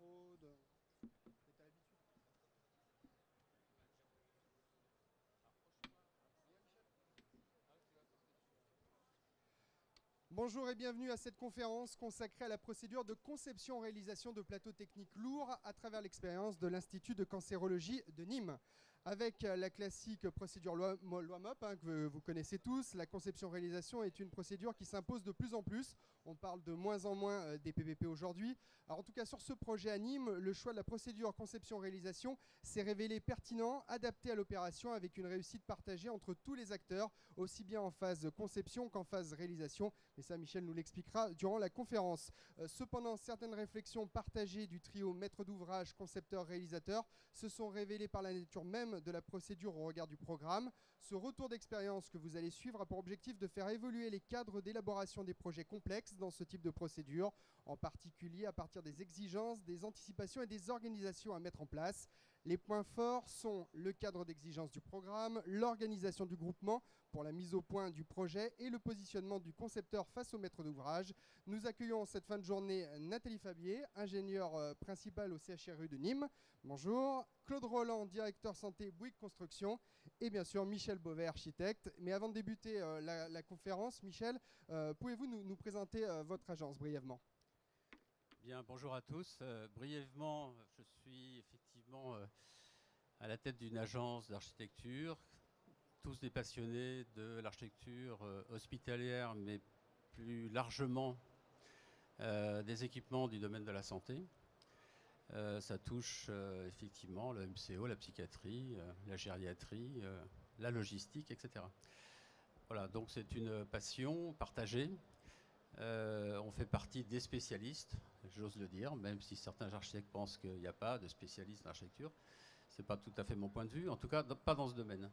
micro de... t'as l'habitude. Bonjour et bienvenue à cette conférence consacrée à la procédure de conception-réalisation de plateaux techniques lourds à travers l'expérience de l'Institut de cancérologie de Nîmes. Avec la classique procédure loi MOP que vous connaissez tous, la conception-réalisation est une procédure qui s'impose de plus en plus. On parle de moins en moins des PPP aujourd'hui. Alors en tout cas sur ce projet à Nîmes, le choix de la procédure conception-réalisation s'est révélé pertinent, adapté à l'opération avec une réussite partagée entre tous les acteurs, aussi bien en phase conception qu'en phase réalisation. Mais ça, Michel nous l'expliquera durant la conférence. Cependant, certaines réflexions partagées du trio maître d'ouvrage, concepteur, réalisateur se sont révélées par la nature même de la procédure au regard du programme. Ce retour d'expérience que vous allez suivre a pour objectif de faire évoluer les cadres d'élaboration des projets complexes dans ce type de procédure, en particulier à partir des exigences, des anticipations et des organisations à mettre en place. Les points forts sont le cadre d'exigence du programme, l'organisation du groupement pour la mise au point du projet et le positionnement du concepteur face au maître d'ouvrage. Nous accueillons cette fin de journée Nathalie Fabier, ingénieure principale au CHRU de Nîmes. Bonjour. Claude Roland, directeur santé Bouygues Construction. Et bien sûr Michel Beauvais, architecte. Mais avant de débuter la conférence, Michel, pouvez-vous nous présenter votre agence brièvement ? Bien, bonjour à tous. Brièvement, je suis effectivement à la tête d'une agence d'architecture, tous des passionnés de l'architecture hospitalière, mais plus largement des équipements du domaine de la santé. Ça touche effectivement le MCO, la psychiatrie, la gériatrie, la logistique, etc. Voilà, donc c'est une passion partagée. On fait partie des spécialistes, j'ose le dire, même si certains architectes pensent qu'il n'y a pas de spécialistes en architecture. Ce n'est pas tout à fait mon point de vue, en tout cas pas dans ce domaine.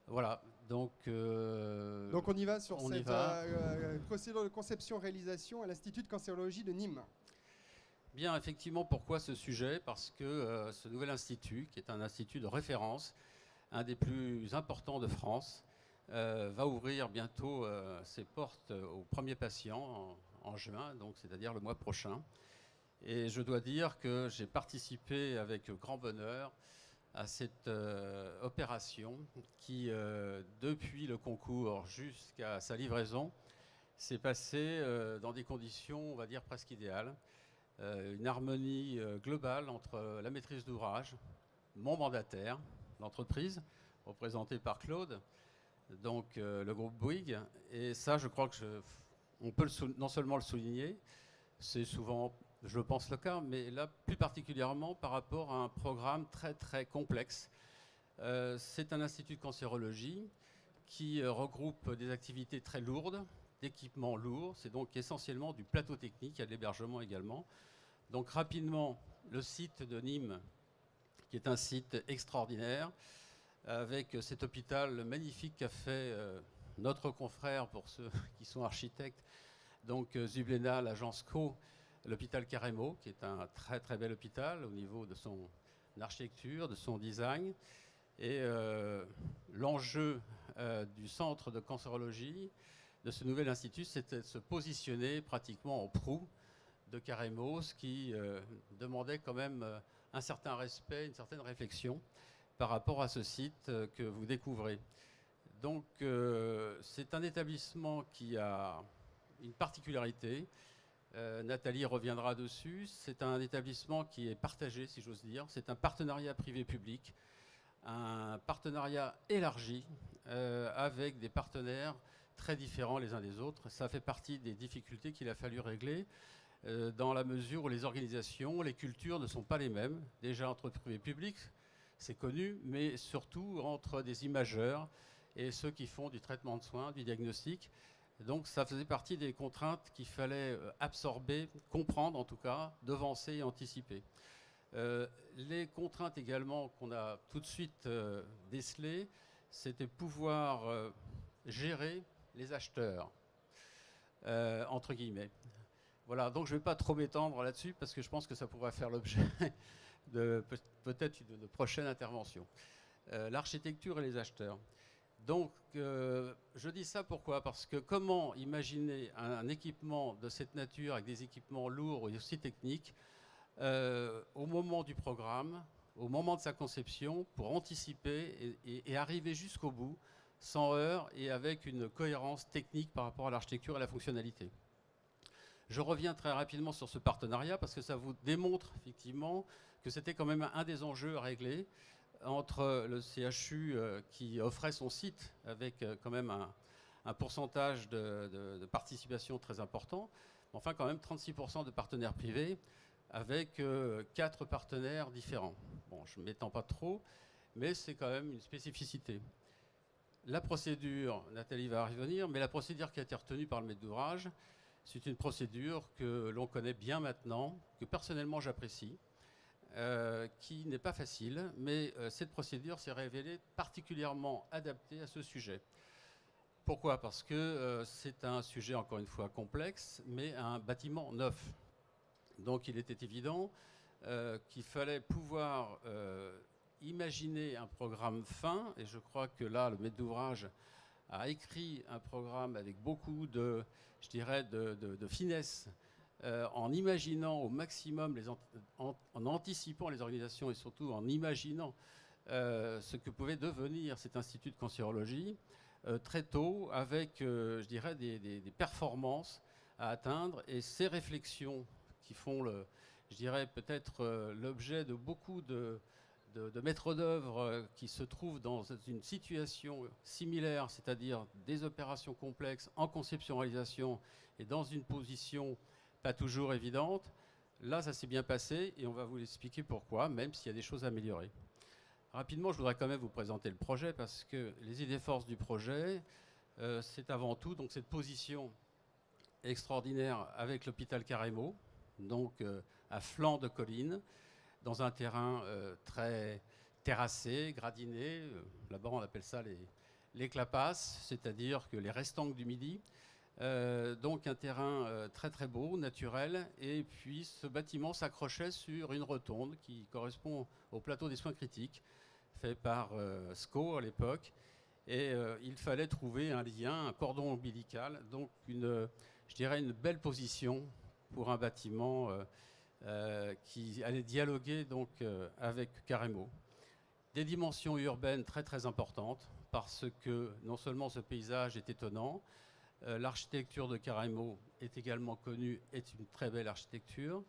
Voilà, donc on y va sur cette procédure de conception-réalisation à l'Institut de cancérologie de Nîmes. Bien, effectivement, pourquoi ce sujet ? Parce que ce nouvel institut, qui est un institut de référence, un des plus importants de France, va ouvrir bientôt ses portes aux premiers patients en juin, donc c'est-à-dire le mois prochain. Et je dois dire que j'ai participé avec grand bonheur à cette opération qui, depuis le concours jusqu'à sa livraison, s'est passée dans des conditions, on va dire, presque idéales. Une harmonie globale entre la maîtrise d'ouvrage, mon mandataire, l'entreprise, représentée par Claude, donc le groupe Bouygues. Et ça, je crois que on peut non seulement le souligner, c'est souvent, je pense, le cas, mais là, plus particulièrement par rapport à un programme très, très complexe. C'est un institut de cancérologie qui regroupe des activités très lourdes, d'équipements lourds. C'est donc essentiellement du plateau technique, il y a de l'hébergement également. Donc rapidement, le site de Nîmes, qui est un site extraordinaire, avec cet hôpital magnifique qu'a fait notre confrère, pour ceux qui sont architectes, donc Zublena, l'agence Co, l'hôpital Carremo, qui est un très très bel hôpital au niveau de son architecture, de son design. Et l'enjeu du centre de cancérologie, de ce nouvel institut, c'était de se positionner pratiquement en proue de Carremo, ce qui demandait quand même un certain respect, une certaine réflexion par rapport à ce site que vous découvrez. Donc c'est un établissement qui a une particularité. Nathalie reviendra dessus. C'est un établissement qui est partagé, si j'ose dire. C'est un partenariat privé-public, un partenariat élargi avec des partenaires très différents les uns des autres. Ça fait partie des difficultés qu'il a fallu régler dans la mesure où les organisations, les cultures ne sont pas les mêmes. Déjà entre privé et public, c'est connu, mais surtout entre des imageurs et ceux qui font du traitement de soins, du diagnostic. Donc ça faisait partie des contraintes qu'il fallait absorber, comprendre en tout cas, devancer et anticiper. Les contraintes également qu'on a tout de suite décelées, c'était pouvoir gérer les acheteurs, entre guillemets. Voilà, donc je ne vais pas trop m'étendre là-dessus parce que je pense que ça pourrait faire l'objet de peut-être de prochaines interventions. L'architecture et les acheteurs. Donc, je dis ça pourquoi ? Parce que comment imaginer un équipement de cette nature avec des équipements lourds et aussi techniques au moment du programme, au moment de sa conception, pour anticiper et arriver jusqu'au bout, sans heurts et avec une cohérence technique par rapport à l'architecture et à la fonctionnalité. Je reviens très rapidement sur ce partenariat parce que ça vous démontre effectivement que c'était quand même un des enjeux à régler entre le CHU qui offrait son site avec quand même un pourcentage de participation très important, enfin quand même 36% de partenaires privés avec 4 partenaires différents. Bon, je ne m'étends pas trop, mais c'est quand même une spécificité. La procédure, Nathalie va y revenir, mais la procédure qui a été retenue par le maître d'ouvrage, c'est une procédure que l'on connaît bien maintenant, que personnellement j'apprécie, qui n'est pas facile, mais cette procédure s'est révélée particulièrement adaptée à ce sujet. Pourquoi? Parce que c'est un sujet, encore une fois, complexe, mais un bâtiment neuf. Donc il était évident qu'il fallait pouvoir imaginer un programme fin, et je crois que là, le maître d'ouvrage a écrit un programme avec beaucoup de, je dirais, de finesse, en imaginant au maximum, en anticipant les organisations et surtout en imaginant ce que pouvait devenir cet institut de cancérologie très tôt, avec, je dirais, des performances à atteindre, et ces réflexions qui font, je dirais, peut-être l'objet de beaucoup de maîtres d'œuvre qui se trouvent dans une situation similaire, c'est-à-dire des opérations complexes en conception-réalisation et dans une position pas toujours évidente. Là, ça s'est bien passé et on va vous expliquer pourquoi, même s'il y a des choses à améliorer. Rapidement, je voudrais quand même vous présenter le projet parce que les idées forces du projet, c'est avant tout donc, cette position extraordinaire avec l'hôpital Carremo, donc à flanc de colline, dans un terrain très terrassé, gradiné. Là-bas, on appelle ça les clapasses, c'est-à-dire que les restanques du Midi. Donc un terrain très très beau, naturel. Et puis ce bâtiment s'accrochait sur une rotonde qui correspond au plateau des soins critiques, fait par SCO à l'époque. Et il fallait trouver un lien, un cordon ombilical, donc je dirais une belle position pour un bâtiment qui allait dialoguer donc, avec Carremo. Des dimensions urbaines très très importantes parce que non seulement ce paysage est étonnant, l'architecture de Carremo est également connue, est une très belle architecture.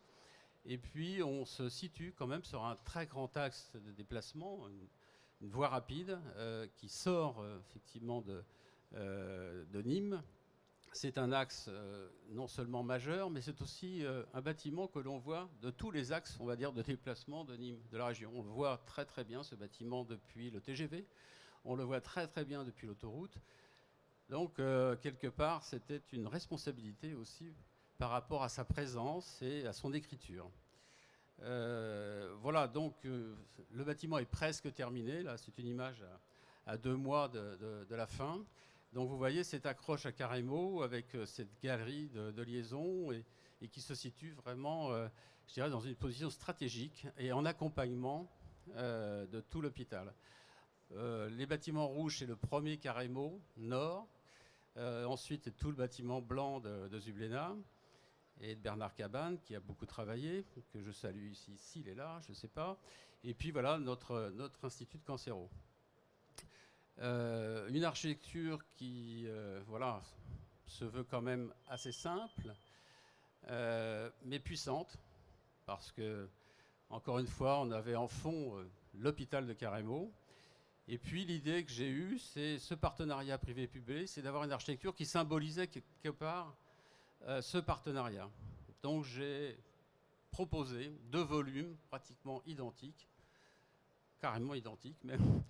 Et puis on se situe quand même sur un très grand axe de déplacement, une voie rapide qui sort effectivement de Nîmes. C'est un axe non seulement majeur, mais c'est aussi un bâtiment que l'on voit de tous les axes, on va dire, de déplacement de Nîmes, de la région. On le voit très très bien, ce bâtiment, depuis le TGV. On le voit très très bien depuis l'autoroute. Donc, quelque part, c'était une responsabilité aussi par rapport à sa présence et à son écriture. Voilà, donc le bâtiment est presque terminé. Là, c'est une image à 2 mois de la fin. Donc vous voyez cette accroche à Carremo avec cette galerie de liaison et qui se situe vraiment, je dirais, dans une position stratégique et en accompagnement de tout l'hôpital. Les bâtiments rouges, c'est le premier Carremo nord. Ensuite, c'est tout le bâtiment blanc de Zublena et de Bernard Cabane qui a beaucoup travaillé, que je salue ici, s'il est là, je ne sais pas. Et puis voilà notre institut de cancéro. Une architecture qui voilà, se veut quand même assez simple, mais puissante, parce que, encore une fois, on avait en fond l'hôpital de Carremo. Et puis l'idée que j'ai eue, c'est ce partenariat privé-public, c'est d'avoir une architecture qui symbolisait quelque part ce partenariat. Donc j'ai proposé 2 volumes pratiquement identiques, carrément identiques même.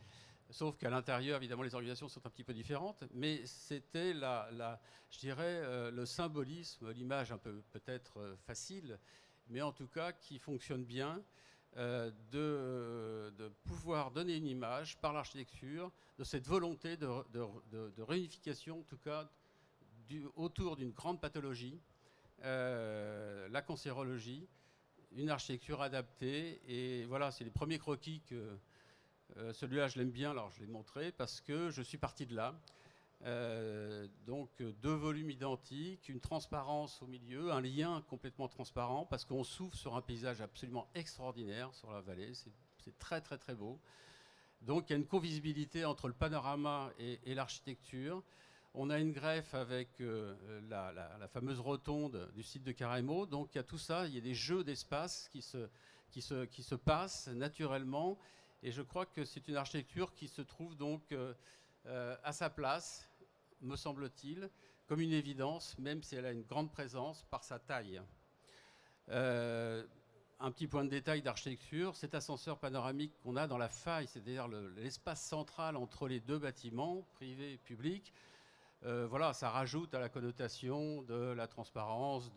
Sauf qu'à l'intérieur, évidemment, les organisations sont un petit peu différentes, mais c'était, je dirais, le symbolisme, l'image un peu peut-être facile, mais en tout cas qui fonctionne bien, de pouvoir donner une image par l'architecture de cette volonté de réunification, en tout cas, autour d'une grande pathologie, la cancérologie, une architecture adaptée. Et voilà, c'est les premiers croquis que... celui-là, je l'aime bien, alors je l'ai montré parce que je suis parti de là. Donc 2 volumes identiques, une transparence au milieu, un lien complètement transparent, parce qu'on s'ouvre sur un paysage absolument extraordinaire sur la vallée, c'est très très très beau. Donc il y a une convisibilité entre le panorama et l'architecture. On a une greffe avec la fameuse rotonde du site de Carremo. Donc il y a tout ça, il y a des jeux d'espace qui se passent naturellement. Et je crois que c'est une architecture qui se trouve donc à sa place, me semble-t-il, comme une évidence, même si elle a une grande présence par sa taille. Un petit point de détail d'architecture, cet ascenseur panoramique qu'on a dans la faille, c'est-à-dire l'espace central entre les 2 bâtiments, privé et public, voilà, ça rajoute à la connotation de la transparence,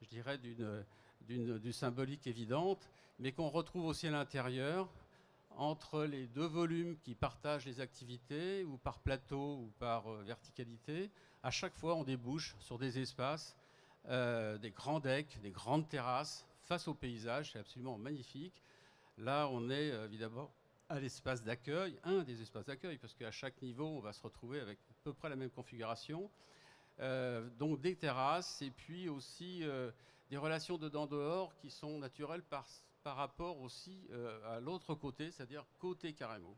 je dirais, d'une symbolique évidente, mais qu'on retrouve aussi à l'intérieur, entre les 2 volumes qui partagent les activités, ou par plateau, ou par verticalité. À chaque fois, on débouche sur des espaces, des grands decks, des grandes terrasses, face au paysage, c'est absolument magnifique. Là, on est évidemment à l'espace d'accueil, un des espaces d'accueil, parce qu'à chaque niveau, on va se retrouver avec à peu près la même configuration. Donc des terrasses, et puis aussi des relations dedans-dehors qui sont naturelles par rapport aussi à l'autre côté, c'est-à-dire côté Carremo.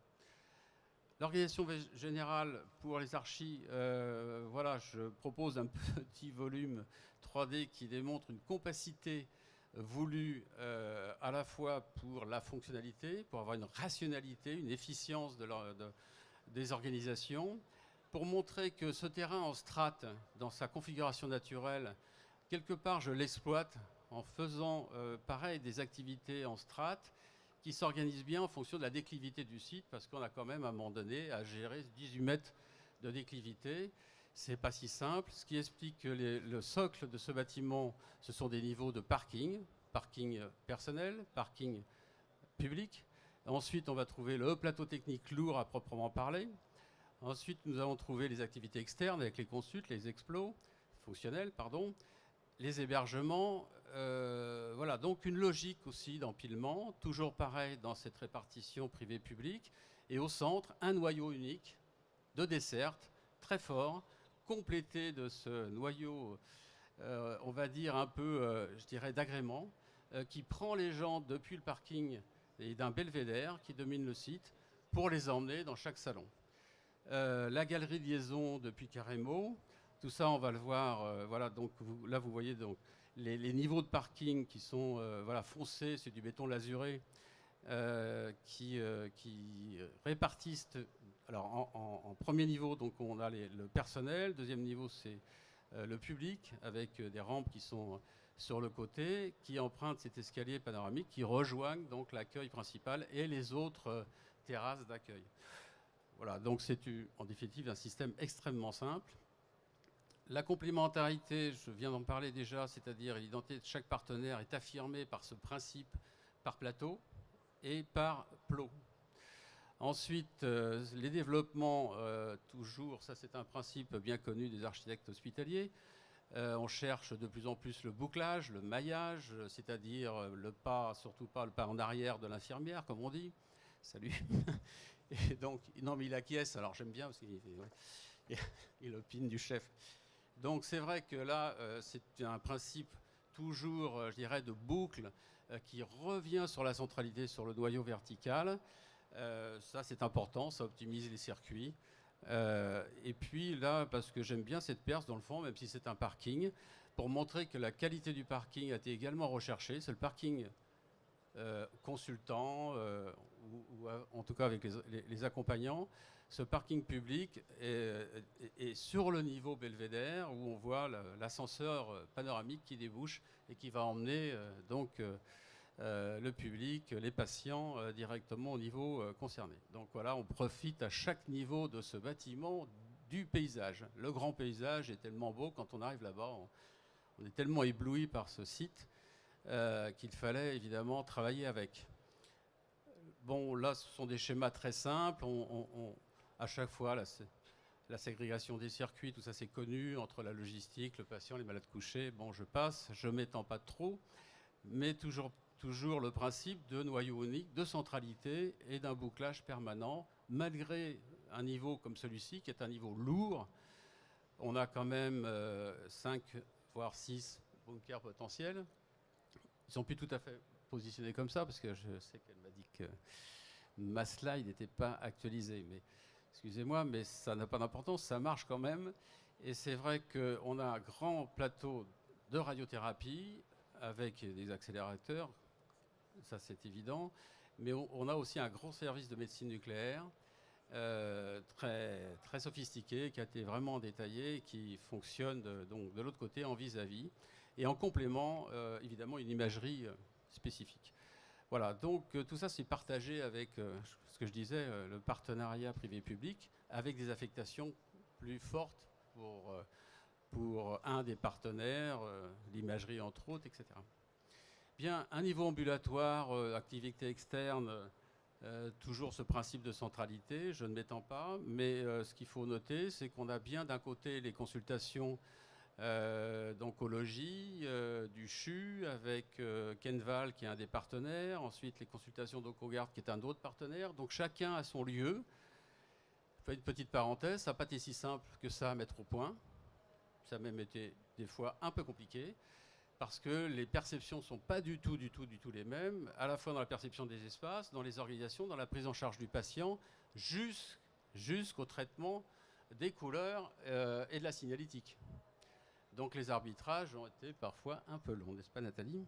L'organisation générale pour les archis, voilà, je propose un petit volume 3D qui démontre une compacité voulue à la fois pour la fonctionnalité, pour avoir une rationalité, une efficience des organisations, pour montrer que ce terrain en strate, dans sa configuration naturelle, quelque part je l'exploite en faisant pareil des activités en strate qui s'organisent bien en fonction de la déclivité du site, parce qu'on a quand même à un moment donné à gérer 18 mètres de déclivité. C'est pas si simple, ce qui explique que le socle de ce bâtiment, ce sont des niveaux de parking, parking personnel, parking public. Ensuite, on va trouver le plateau technique lourd à proprement parler. Ensuite, nous allons trouver les activités externes avec les consultes, les explos, fonctionnels, pardon, les hébergements. Voilà, donc une logique aussi d'empilement, toujours pareil dans cette répartition privée-publique. Et au centre, un noyau unique de desserte, très fort, complété de ce noyau, on va dire un peu, je dirais, d'agrément, qui prend les gens depuis le parking et d'un belvédère qui domine le site pour les emmener dans chaque salon. La galerie de liaison depuis Carremo, tout ça on va le voir, voilà, donc là vous voyez donc les niveaux de parking qui sont voilà, foncés, c'est du béton lasuré, qui répartissent. Alors en premier niveau, donc on a le personnel, deuxième niveau c'est le public avec des rampes qui sont sur le côté, qui empruntent cet escalier panoramique, qui rejoignent donc l'accueil principal et les autres terrasses d'accueil. Voilà, donc c'est en définitive un système extrêmement simple. La complémentarité, je viens d'en parler déjà, c'est-à-dire l'identité de chaque partenaire est affirmée par ce principe par plateau et par plot. Ensuite, les développements, toujours, ça c'est un principe bien connu des architectes hospitaliers. On cherche de plus en plus le bouclage, le maillage, c'est-à-dire le pas, surtout pas le pas en arrière de l'infirmière, comme on dit. Salut. Et donc, non, mais il acquiesce, alors j'aime bien parce qu'il opine du chef. Donc c'est vrai que là, c'est un principe toujours, je dirais, de boucle qui revient sur la centralité, sur le noyau vertical. Ça, c'est important, ça optimise les circuits. Et puis là, parce que j'aime bien cette perce dans le fond, même si c'est un parking, pour montrer que la qualité du parking a été également recherchée. C'est le parking consultant, ou en tout cas avec les accompagnants. Ce parking public est sur le niveau belvédère, où on voit l'ascenseur panoramique qui débouche et qui va emmener donc le public, les patients directement au niveau concerné. Donc voilà, on profite à chaque niveau de ce bâtiment du paysage. Le grand paysage est tellement beau, quand on arrive là-bas, on est tellement ébloui par ce site qu'il fallait évidemment travailler avec. Bon, là, ce sont des schémas très simples. À chaque fois, la ségrégation des circuits, tout ça c'est connu, entre la logistique, le patient, les malades couchés. Bon, je passe, je ne m'étends pas trop, mais toujours le principe de noyau unique, de centralité et d'un bouclage permanent, malgré un niveau comme celui-ci, qui est un niveau lourd. On a quand même 5, voire 6 bunkers potentiels. Ils sont plus tout à fait positionnés comme ça, parce que je sais qu'elle m'a dit que ma slide n'était pas actualisée. Mais excusez-moi, mais ça n'a pas d'importance, ça marche quand même. Et c'est vrai qu'on a un grand plateau de radiothérapie avec des accélérateurs, ça c'est évident. Mais on a aussi un gros service de médecine nucléaire, très, très sophistiqué, qui a été vraiment détaillé, qui fonctionne donc de l'autre côté en vis-à-vis. Et en complément, évidemment, une imagerie spécifique. Voilà, donc tout ça c'est partagé avec, ce que je disais, le partenariat privé-public, avec des affectations plus fortes pour un des partenaires, l'imagerie entre autres, etc. Bien, un niveau ambulatoire, activité externe, toujours ce principe de centralité, je ne m'étends pas, mais ce qu'il faut noter, c'est qu'on a bien d'un côté les consultations d'oncologie, du CHU, avec Kenval qui est un des partenaires, ensuite les consultations d'Oncogard qui est un autre partenaire, donc chacun a son lieu. Je fais une petite parenthèse, ça n'a pas été si simple que ça à mettre au point, ça a même été des fois un peu compliqué, parce que les perceptions ne sont pas du tout les mêmes, à la fois dans la perception des espaces, dans les organisations, dans la prise en charge du patient, jusqu'au traitement des couleurs et de la signalétique. Donc les arbitrages ont été parfois un peu longs, n'est-ce pas Nathalie?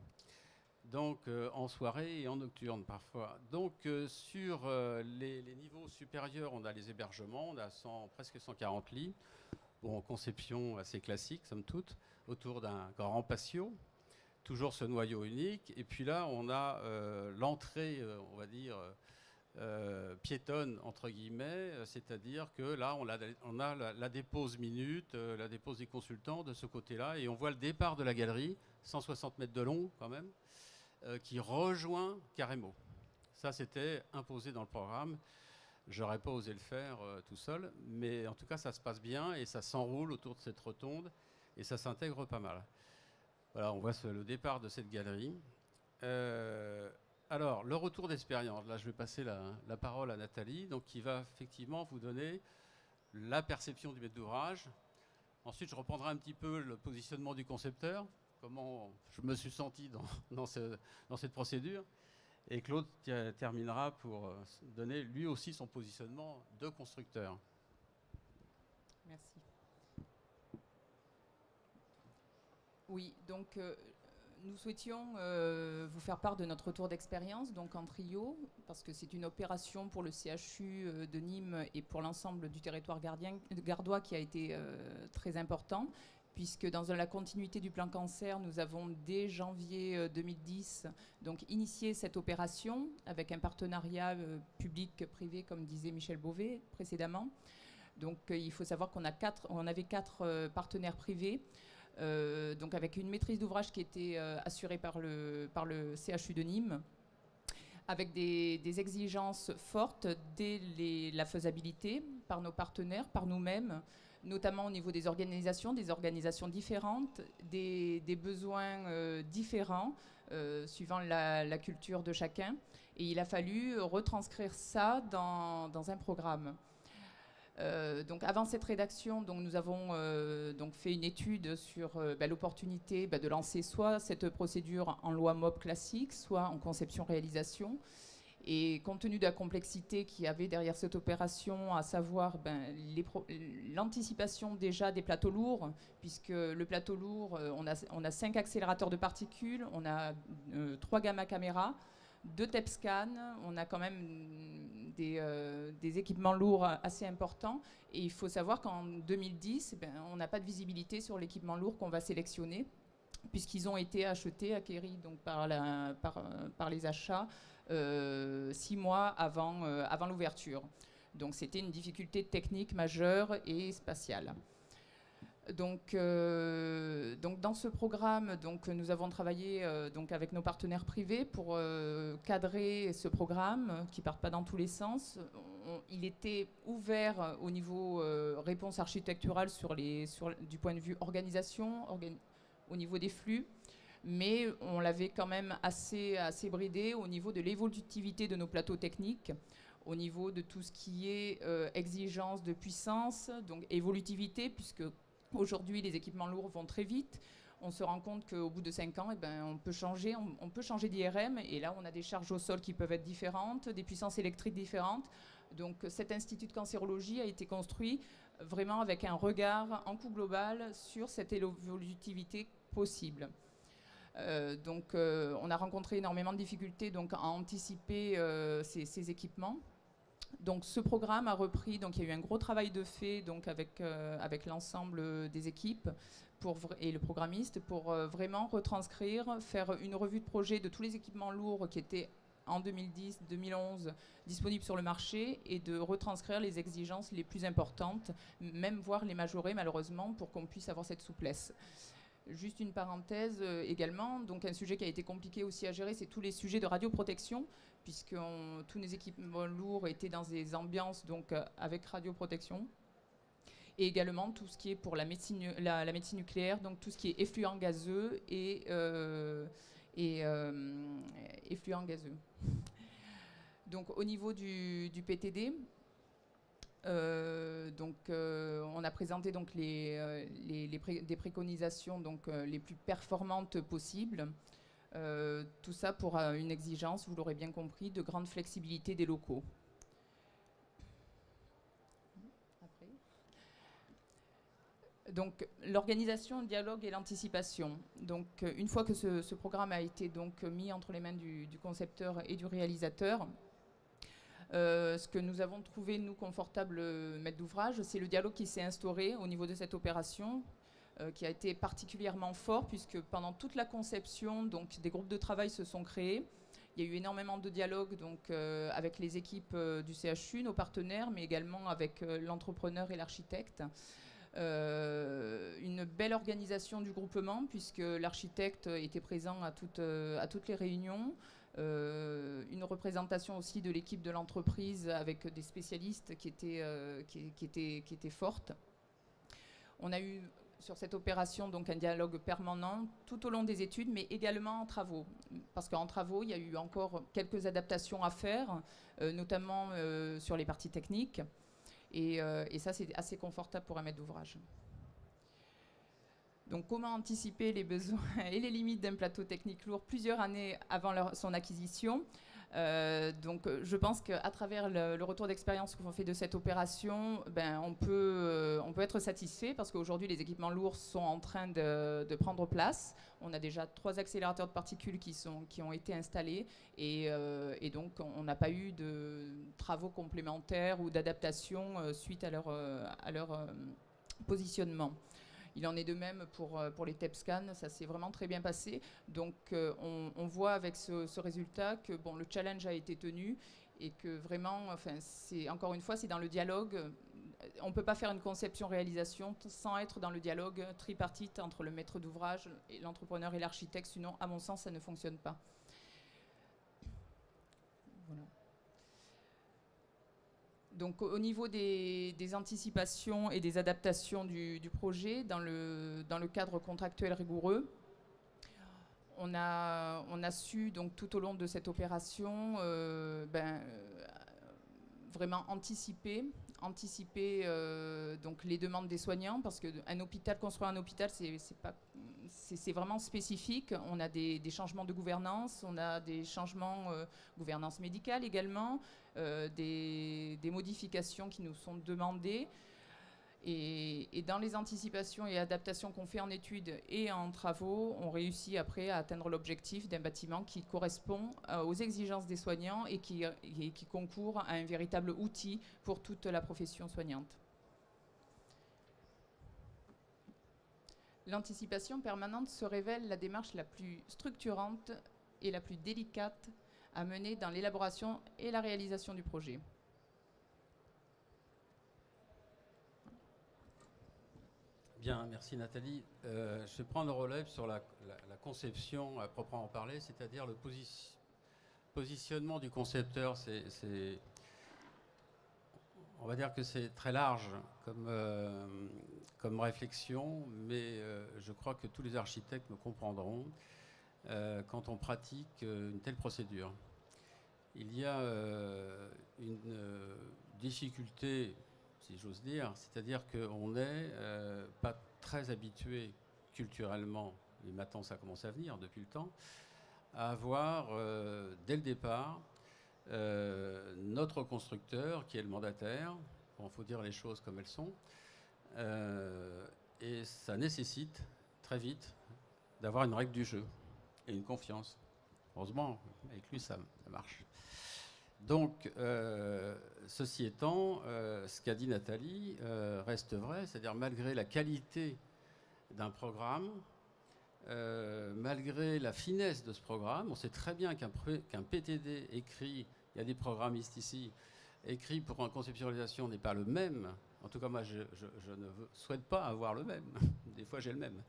Donc en soirée et en nocturne parfois. Donc sur les niveaux supérieurs, on a les hébergements, on a presque 140 lits. Bon, conception assez classique, somme toute, autour d'un grand patio, toujours ce noyau unique. Et puis là, on a l'entrée, on va dire, piétonne, entre guillemets, c'est-à-dire que là, on a la dépose minute, la dépose des consultants de ce côté-là, et on voit le départ de la galerie, 160 mètres de long quand même, qui rejoint Carrémo. Ça, c'était imposé dans le programme. J'aurais pas osé le faire tout seul, mais en tout cas, ça se passe bien et ça s'enroule autour de cette rotonde et ça s'intègre pas mal. Voilà, on voit le départ de cette galerie. Alors, le retour d'expérience. Là, je vais passer la parole à Nathalie, donc, qui va effectivement vous donner la perception du maître d'ouvrage. Ensuite, je reprendrai un petit peu le positionnement du concepteur, comment je me suis senti dans cette procédure. Et Claude terminera pour donner lui aussi son positionnement de constructeur. Merci. Oui, donc nous souhaitions vous faire part de notre retour d'expérience, donc en trio, parce que c'est une opération pour le CHU de Nîmes et pour l'ensemble du territoire gardois qui a été très important, puisque dans la continuité du plan cancer, nous avons dès janvier 2010 donc initié cette opération avec un partenariat public-privé, comme disait Michel Beauvais précédemment. Donc il faut savoir qu'on avait 4 partenaires privés, donc avec une maîtrise d'ouvrage qui était assurée par le CHU de Nîmes, avec des exigences fortes dès la faisabilité par nos partenaires, par nous-mêmes, notamment au niveau des organisations différentes, des besoins différents, suivant la culture de chacun. Et il a fallu retranscrire ça dans un programme. Donc avant cette rédaction, donc nous avons donc fait une étude sur l'opportunité de lancer soit cette procédure en loi MOP classique, soit en conception-réalisation. Et compte tenu de la complexité qu'il y avait derrière cette opération, à savoir l'anticipation déjà des plateaux lourds, puisque le plateau lourd, on a 5 accélérateurs de particules, on a 3 gamma caméras, 2 TEP-scan, on a quand même des équipements lourds assez importants. Et il faut savoir qu'en 2010, on n'a pas de visibilité sur l'équipement lourd qu'on va sélectionner, puisqu'ils ont été achetés, acquéris donc par les achats 6 mois avant l'ouverture. Donc c'était une difficulté technique majeure et spatiale. Donc dans ce programme, nous avons travaillé avec nos partenaires privés pour cadrer ce programme qui ne parte pas dans tous les sens. Il était ouvert au niveau réponse architecturale du point de vue organisation, au niveau des flux, mais on l'avait quand même assez bridé au niveau de l'évolutivité de nos plateaux techniques, au niveau de tout ce qui est exigence de puissance, donc évolutivité, puisque aujourd'hui les équipements lourds vont très vite. On se rend compte qu'au bout de 5 ans, on peut changer d'IRM, et là on a des charges au sol qui peuvent être différentes, des puissances électriques différentes. Donc cet institut de cancérologie a été construit vraiment avec un regard en coût global sur cette évolutivité possible. On a rencontré énormément de difficultés donc, à anticiper ces équipements. Donc ce programme a repris, donc il y a eu un gros travail de fait donc, avec l'ensemble des équipes et le programmiste pour vraiment retranscrire, faire une revue de projet de tous les équipements lourds qui étaient en 2010-2011 disponibles sur le marché et de retranscrire les exigences les plus importantes, même voire les majorer malheureusement pour qu'on puisse avoir cette souplesse. Juste une parenthèse également, donc un sujet qui a été compliqué aussi à gérer, c'est tous les sujets de radioprotection, puisque tous les équipements lourds étaient dans des ambiances donc, avec radioprotection. Et également tout ce qui est pour la médecine nucléaire, donc tout ce qui est effluent gazeux et effluent gazeux. Donc au niveau du PTD, on a présenté donc des préconisations donc, les plus performantes possibles. Tout ça pour une exigence, vous l'aurez bien compris, de grande flexibilité des locaux. Donc l'organisation, le dialogue et l'anticipation. Donc une fois que ce programme a été donc mis entre les mains du concepteur et du réalisateur, ce que nous avons trouvé, nous, confortable maître d'ouvrage, c'est le dialogue qui s'est instauré au niveau de cette opération, qui a été particulièrement fort, puisque pendant toute la conception, donc, des groupes de travail se sont créés. Il y a eu énormément de dialogue donc, avec les équipes du CHU, nos partenaires, mais également avec l'entrepreneur et l'architecte. Une belle organisation du groupement, puisque l'architecte était présent à toutes les réunions. Une représentation aussi de l'équipe de l'entreprise avec des spécialistes qui étaient fortes. On a eu sur cette opération donc un dialogue permanent tout au long des études, mais également en travaux. Parce qu'en travaux, il y a eu encore quelques adaptations à faire, notamment sur les parties techniques. Et ça, c'est assez confortable pour un maître d'ouvrage. Donc, comment anticiper les besoins et les limites d'un plateau technique lourd plusieurs années avant son acquisition. Donc, je pense qu'à travers le retour d'expérience qu'on fait de cette opération, on peut être satisfait parce qu'aujourd'hui, les équipements lourds sont en train de prendre place. On a déjà 3 accélérateurs de particules qui ont été installés et donc, on n'a pas eu de travaux complémentaires ou d'adaptation suite à leur positionnement. Il en est de même pour les TEP scans, ça s'est vraiment très bien passé. Donc on voit avec ce résultat que bon, le challenge a été tenu et que vraiment, enfin, encore une fois, c'est dans le dialogue. On ne peut pas faire une conception-réalisation sans être dans le dialogue tripartite entre le maître d'ouvrage, l'entrepreneur et l'architecte, sinon, à mon sens, ça ne fonctionne pas. Voilà. Donc au niveau des anticipations et des adaptations du projet, dans le cadre contractuel rigoureux, on a su donc, tout au long de cette opération vraiment anticiper donc, les demandes des soignants, parce que construire un hôpital, c'est vraiment spécifique. On a des changements de gouvernance, on a des changements gouvernance médicale également, des modifications qui nous sont demandées. Et dans les anticipations et adaptations qu'on fait en études et en travaux, on réussit après à atteindre l'objectif d'un bâtiment qui correspond aux exigences des soignants et qui concourt à un véritable outil pour toute la profession soignante. L'anticipation permanente se révèle la démarche la plus structurante et la plus délicate à mener dans l'élaboration et la réalisation du projet. Bien, merci Nathalie. Je vais prendre le relais sur la conception à proprement parler, c'est-à-dire le positionnement du concepteur. On va dire que c'est très large comme réflexion, mais je crois que tous les architectes me comprendront quand on pratique une telle procédure. Il y a une difficulté, si j'ose dire, c'est-à-dire qu'on n'est pas très habitué culturellement, et maintenant ça commence à venir depuis le temps, à avoir dès le départ notre constructeur qui est le mandataire. Bon, faut dire les choses comme elles sont, et ça nécessite très vite d'avoir une règle du jeu et une confiance. Heureusement, avec lui ça marche. Donc, ceci étant, ce qu'a dit Nathalie reste vrai, c'est-à-dire malgré la qualité d'un programme, malgré la finesse de ce programme, on sait très bien qu'un PTD écrit, il y a des programmistes ici, écrit pour une conceptualisation n'est pas le même. En tout cas, moi, je ne souhaite pas avoir le même. Des fois, j'ai le même.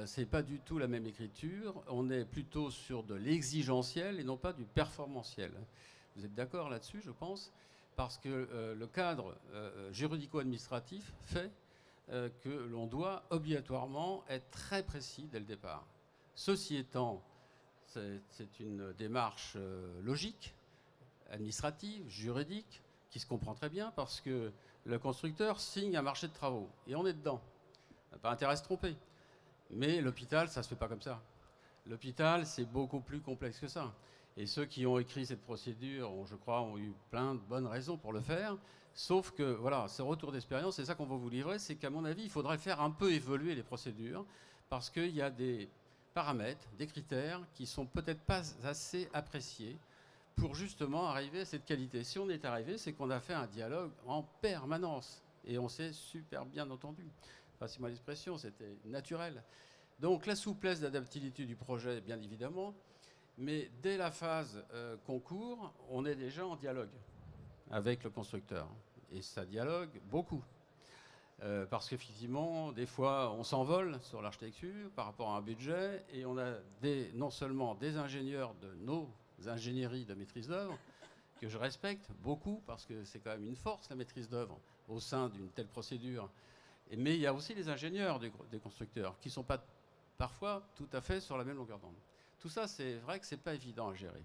C'est pas du tout la même écriture. On est plutôt sur de l'exigentiel et non pas du performantiel. Vous êtes d'accord là-dessus, je pense, parce que le cadre juridico-administratif fait que l'on doit obligatoirement être très précis dès le départ. Ceci étant, c'est une démarche logique, administrative, juridique, qui se comprend très bien parce que le constructeur signe un marché de travaux et on est dedans. On n'a pas intérêt à se tromper. Mais l'hôpital, ça ne se fait pas comme ça. L'hôpital, c'est beaucoup plus complexe que ça. Et ceux qui ont écrit cette procédure, je crois, ont eu plein de bonnes raisons pour le faire. Sauf que, voilà, ce retour d'expérience, c'est ça qu'on va vous livrer, c'est qu'à mon avis, il faudrait faire un peu évoluer les procédures parce qu'il y a des paramètres, des critères qui ne sont peut-être pas assez appréciés pour justement arriver à cette qualité. Si on est arrivé, c'est qu'on a fait un dialogue en permanence et on s'est super bien entendu. Passez-moi l'expression, c'était naturel. Donc la souplesse d'adaptabilité du projet, bien évidemment, mais dès la phase concours, on est déjà en dialogue avec le constructeur. Et ça dialogue beaucoup. Parce qu'effectivement, des fois, on s'envole sur l'architecture par rapport à un budget, et on a non seulement des ingénieurs de nos ingénieries de maîtrise d'œuvre, que je respecte beaucoup, parce que c'est quand même une force, la maîtrise d'œuvre, au sein d'une telle procédure. Mais il y a aussi les ingénieurs des constructeurs, qui ne sont pas parfois tout à fait sur la même longueur d'onde. Tout ça, c'est vrai que ce n'est pas évident à gérer.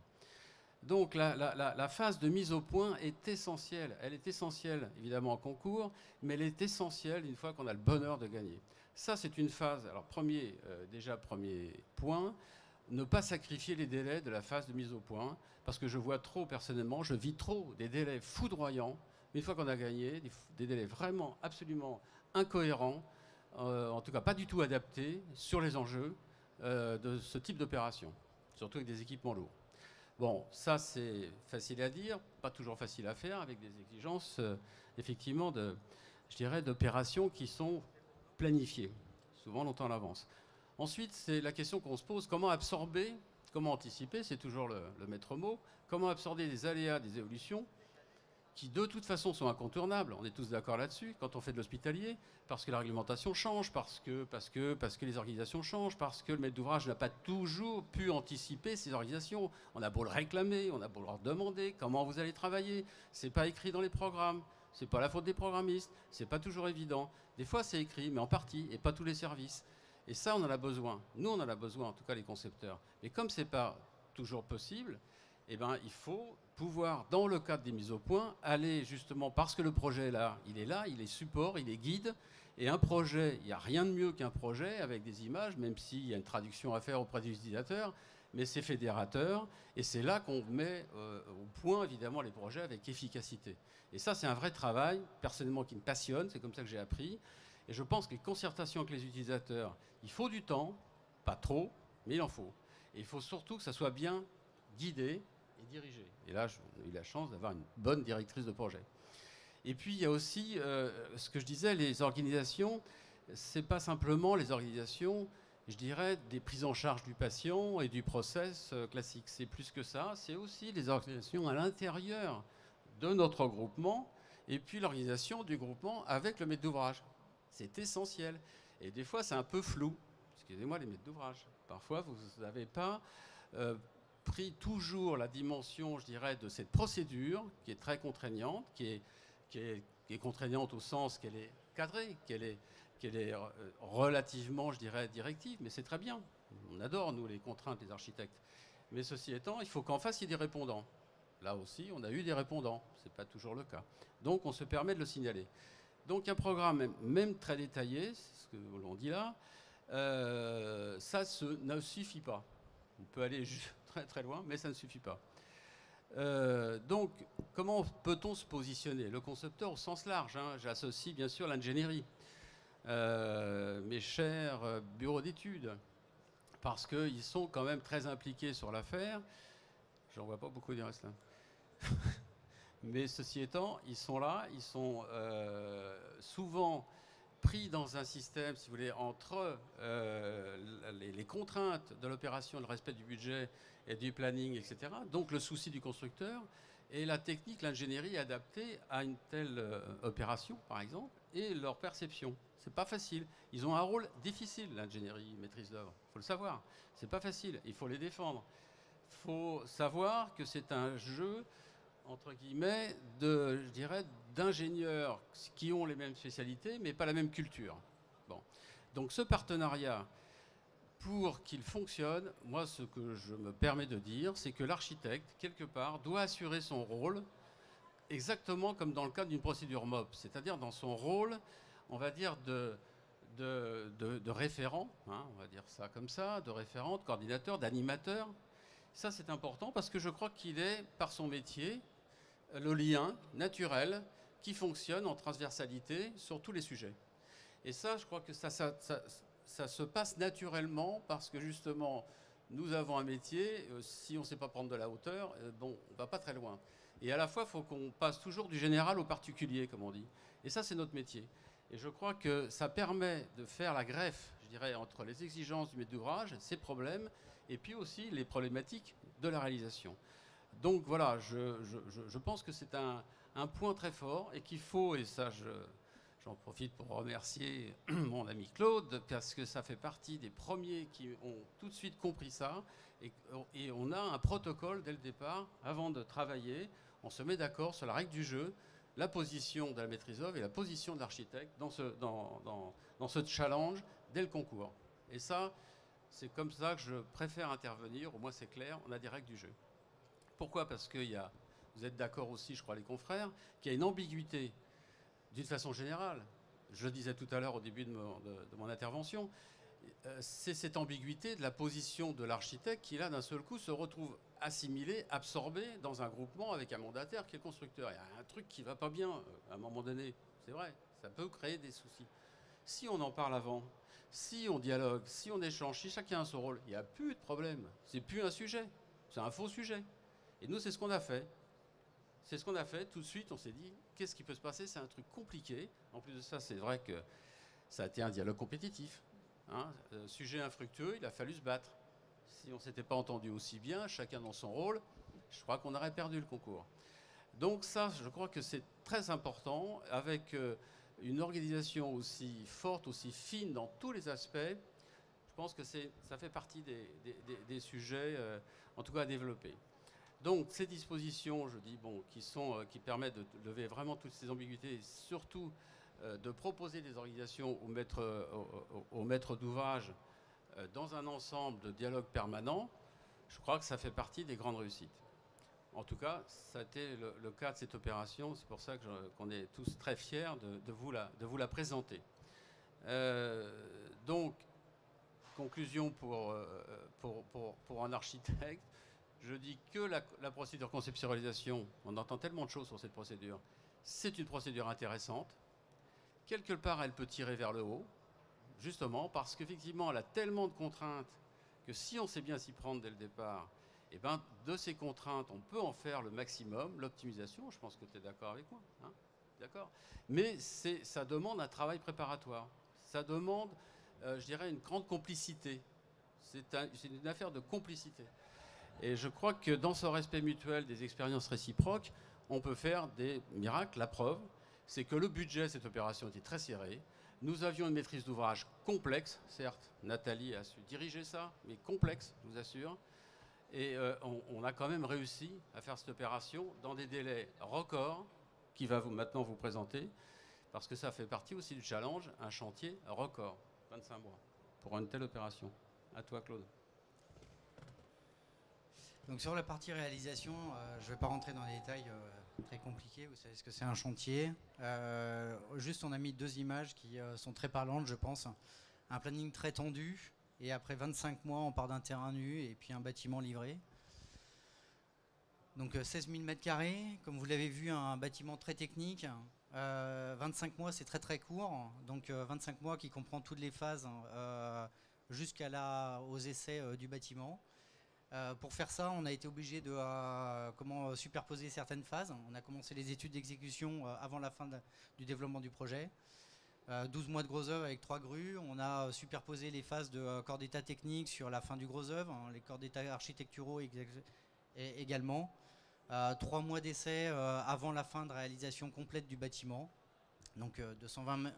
Donc la phase de mise au point est essentielle. Elle est essentielle, évidemment, en concours, mais elle est essentielle une fois qu'on a le bonheur de gagner. Ça, c'est une phase. Alors, premier point, ne pas sacrifier les délais de la phase de mise au point, parce que je vois trop, personnellement, je vis trop des délais foudroyants, une fois qu'on a gagné, des délais vraiment, absolument incohérents, en tout cas pas du tout adaptés sur les enjeux de ce type d'opération, surtout avec des équipements lourds. Bon, ça c'est facile à dire, pas toujours facile à faire, avec des exigences, effectivement, je dirais, d'opérations qui sont planifiées, souvent longtemps à l'avance. Ensuite, c'est la question qu'on se pose, comment absorber, comment anticiper, c'est toujours le maître mot, comment absorber des aléas, des évolutions, qui de toute façon sont incontournables, on est tous d'accord là-dessus, quand on fait de l'hospitalier, parce que la réglementation change, parce que les organisations changent, parce que le maître d'ouvrage n'a pas toujours pu anticiper ces organisations. On a beau le réclamer, on a beau leur demander comment vous allez travailler, c'est pas écrit dans les programmes, c'est pas la faute des programmistes, c'est pas toujours évident. Des fois c'est écrit, mais en partie, et pas tous les services. Et ça, on en a besoin. Nous, on en a besoin, en tout cas les concepteurs. Mais comme c'est pas toujours possible, eh ben, il faut pouvoir, dans le cadre des mises au point, aller justement, parce que le projet il est support, il est guide, et un projet, il n'y a rien de mieux qu'un projet avec des images, même s'il y a une traduction à faire auprès des utilisateurs, mais c'est fédérateur, et c'est là qu'on met au point, évidemment, les projets avec efficacité. Et ça, c'est un vrai travail, personnellement, qui me passionne, c'est comme ça que j'ai appris, et je pense que les concertations avec les utilisateurs, il faut du temps, pas trop, mais il en faut. Et il faut surtout que ça soit bien guidé et dirigé. Et là, j'ai eu la chance d'avoir une bonne directrice de projet. Et puis, il y a aussi, ce que je disais, les organisations, ce n'est pas simplement les organisations, je dirais, des prises en charge du patient et du process classique. C'est plus que ça, c'est aussi les organisations à l'intérieur de notre groupement et puis l'organisation du groupement avec le maître d'ouvrage. C'est essentiel. Et des fois, c'est un peu flou. Excusez-moi, les maîtres d'ouvrage. Parfois, vous n'avez pas pris toujours la dimension, je dirais, de cette procédure qui est très contraignante, qui est contraignante au sens qu'elle est cadrée, qu'elle est relativement, je dirais, directive, mais c'est très bien. On adore, nous, les contraintes des architectes. Mais ceci étant, il faut qu'en face, il y ait des répondants. Là aussi, on a eu des répondants. Ce n'est pas toujours le cas. Donc, on se permet de le signaler. Donc, un programme, même très détaillé, c'est ce que l'on dit là, ça ne suffit pas. On peut aller très très loin, mais ça ne suffit pas. Donc, comment peut-on se positionner? Le concepteur au sens large, hein, j'associe bien sûr l'ingénierie, mes chers bureaux d'études, parce qu'ils sont quand même très impliqués sur l'affaire. J'en vois pas beaucoup du reste là. Mais ceci étant, ils sont là, ils sont souvent pris dans un système, si vous voulez, entre les contraintes de l'opération, le respect du budget et du planning, etc. Donc le souci du constructeur et la technique, l'ingénierie adaptée à une telle opération, par exemple, et leur perception. C'est pas facile. Ils ont un rôle difficile, l'ingénierie, maîtrise d'œuvre. Il faut le savoir. C'est pas facile. Il faut les défendre. Il faut savoir que c'est un jeu, entre guillemets, je dirais, d'ingénieurs qui ont les mêmes spécialités, mais pas la même culture. Bon. Donc ce partenariat, pour qu'il fonctionne, moi, ce que je me permets de dire, c'est que l'architecte, quelque part, doit assurer son rôle exactement comme dans le cadre d'une procédure MOP, c'est-à-dire dans son rôle, on va dire, de référent, hein, on va dire ça comme ça, de référent, de coordinateur, d'animateur. Ça, c'est important parce que je crois qu'il est, par son métier, le lien naturel qui fonctionne en transversalité sur tous les sujets. Et ça, je crois que ça se passe naturellement parce que justement, nous avons un métier, si on ne sait pas prendre de la hauteur, bon, on ne va pas très loin. Et à la fois, il faut qu'on passe toujours du général au particulier, comme on dit. Et ça, c'est notre métier. Et je crois que ça permet de faire la greffe, je dirais, entre les exigences du maître d'ouvrage, ses problèmes, et puis aussi les problématiques de la réalisation. Donc voilà, je pense que c'est un point très fort et qu'il faut, et ça j'en profite pour remercier mon ami Claude, parce que ça fait partie des premiers qui ont tout de suite compris ça, et on a un protocole dès le départ, avant de travailler, on se met d'accord sur la règle du jeu, la position de la maîtrise d'œuvre et la position de l'architecte dans ce challenge dès le concours. Et ça, c'est comme ça que je préfère intervenir, au moins c'est clair, on a des règles du jeu. Pourquoi? Parce que vous êtes d'accord aussi, je crois, les confrères, qu'il y a une ambiguïté d'une façon générale. Je le disais tout à l'heure au début de mon intervention, c'est cette ambiguïté de la position de l'architecte qui, là, d'un seul coup, se retrouve assimilé, absorbé dans un groupement avec un mandataire qui est le constructeur. Il y a un truc qui ne va pas bien à un moment donné, c'est vrai, ça peut créer des soucis. Si on en parle avant, si on dialogue, si on échange, si chacun a son rôle, il n'y a plus de problème. C'est plus un sujet, c'est un faux sujet. Et nous, c'est ce qu'on a fait. C'est ce qu'on a fait. Tout de suite, on s'est dit, qu'est-ce qui peut se passer? C'est un truc compliqué. En plus de ça, c'est vrai que ça a été un dialogue compétitif. Hein. Sujet infructueux, il a fallu se battre. Si on ne s'était pas entendu aussi bien, chacun dans son rôle, je crois qu'on aurait perdu le concours. Donc ça, je crois que c'est très important, avec une organisation aussi forte, aussi fine dans tous les aspects. Je pense que ça fait partie des sujets, en tout cas, à développer. Donc ces dispositions, je dis, bon, qui permettent de lever vraiment toutes ces ambiguïtés et surtout de proposer des organisations aux maîtres d'ouvrage dans un ensemble de dialogue permanent, je crois que ça fait partie des grandes réussites. En tout cas, ça a été le cas de cette opération. C'est pour ça qu'on est tous très fiers de vous la présenter. Donc, conclusion pour un architecte. Je dis que la procédure conception-réalisation, on entend tellement de choses sur cette procédure, c'est une procédure intéressante. Quelque part, elle peut tirer vers le haut, justement parce qu'effectivement, elle a tellement de contraintes que si on sait bien s'y prendre dès le départ, eh ben, de ces contraintes, on peut en faire le maximum, l'optimisation, je pense que tu es d'accord avec moi. Hein, d'accord. Mais ça demande un travail préparatoire. Ça demande, je dirais, une grande complicité. C'est une affaire de complicité. Et je crois que dans ce respect mutuel des expériences réciproques, on peut faire des miracles. La preuve, c'est que le budget de cette opération était très serré. Nous avions une maîtrise d'ouvrage complexe, certes, Nathalie a su diriger ça, mais complexe, je vous assure. Et on a quand même réussi à faire cette opération dans des délais records, qui va maintenant vous présenter, parce que ça fait partie aussi du challenge, un chantier record, 25 mois, pour une telle opération. À toi, Claude. Donc sur la partie réalisation, je ne vais pas rentrer dans les détails très compliqués, vous savez ce que c'est un chantier. Juste on a mis 2 images qui sont très parlantes je pense. Un planning très tendu et après 25 mois on part d'un terrain nu et puis un bâtiment livré. Donc 16 000 m², comme vous l'avez vu un bâtiment très technique. 25 mois c'est très très court, donc 25 mois qui comprend toutes les phases jusqu'aux essais du bâtiment. Pour faire ça, on a été obligé de superposer certaines phases. On a commencé les études d'exécution avant la fin du développement du projet. 12 mois de gros œuvre avec 3 grues. On a superposé les phases de corps d'état technique sur la fin du gros œuvre, hein, les corps d'état architecturaux également. 3 mois d'essai avant la fin de réalisation complète du bâtiment. Donc 220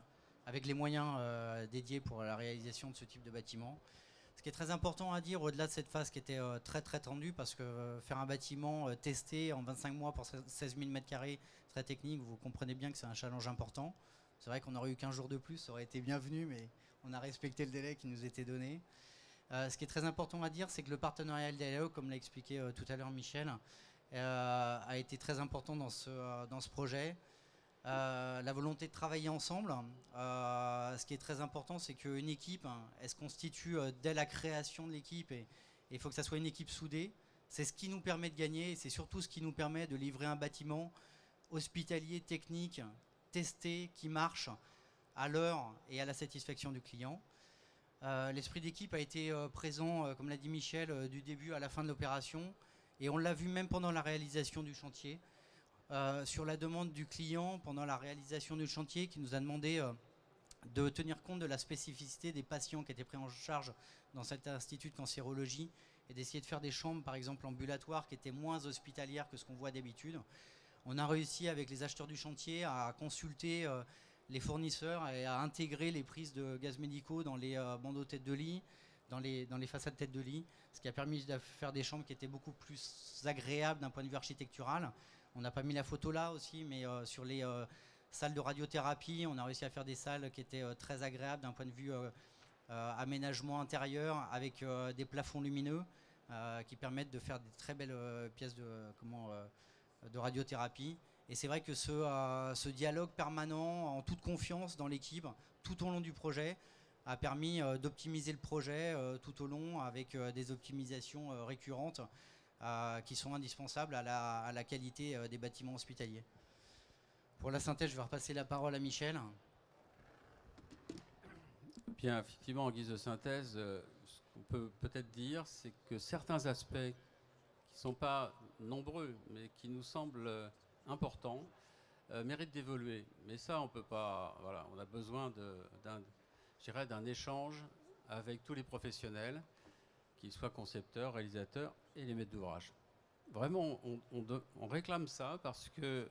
avec les moyens dédiés pour la réalisation de ce type de bâtiment. Ce qui est très important à dire au-delà de cette phase qui était très très tendue, parce que faire un bâtiment testé en 25 mois pour 16 000 m², très technique, vous comprenez bien que c'est un challenge important. C'est vrai qu'on aurait eu 15 jours de plus, ça aurait été bienvenu, mais on a respecté le délai qui nous était donné. Ce qui est très important à dire, c'est que le partenariat LDAO, comme l'a expliqué tout à l'heure Michel, a été très important dans ce projet. La volonté de travailler ensemble. Ce qui est très important, c'est qu'une équipe, elle se constitue dès la création de l'équipe et il faut que ça soit une équipe soudée. C'est ce qui nous permet de gagner et c'est surtout ce qui nous permet de livrer un bâtiment hospitalier, technique, testé, qui marche à l'heure et à la satisfaction du client. L'esprit d'équipe a été présent, comme l'a dit Michel, du début à la fin de l'opération et on l'a vu même pendant la réalisation du chantier. Sur la demande du client pendant la réalisation du chantier qui nous a demandé de tenir compte de la spécificité des patients qui étaient pris en charge dans cet institut de cancérologie et d'essayer de faire des chambres par exemple ambulatoires qui étaient moins hospitalières que ce qu'on voit d'habitude. On a réussi avec les acheteurs du chantier à consulter les fournisseurs et à intégrer les prises de gaz médicaux dans les bandeaux tête de lit, dans les façades tête de lit, ce qui a permis de faire des chambres qui étaient beaucoup plus agréables d'un point de vue architectural. On n'a pas mis la photo là aussi, mais sur les salles de radiothérapie, on a réussi à faire des salles qui étaient très agréables d'un point de vue aménagement intérieur avec des plafonds lumineux qui permettent de faire des très belles pièces de radiothérapie. Et c'est vrai que ce dialogue permanent, en toute confiance dans l'équipe, tout au long du projet, a permis d'optimiser le projet tout au long avec des optimisations récurrentes qui sont indispensables à la qualité des bâtiments hospitaliers. Pour la synthèse, je vais repasser la parole à Michel. Bien, effectivement, en guise de synthèse, ce qu'on peut peut-être dire, c'est que certains aspects qui ne sont pas nombreux, mais qui nous semblent importants, méritent d'évoluer. Mais ça, on peut pas. Voilà, on a besoin d'un échange avec tous les professionnels, qu'ils soient concepteurs, réalisateurs et les maîtres d'ouvrage. Vraiment, on réclame ça parce que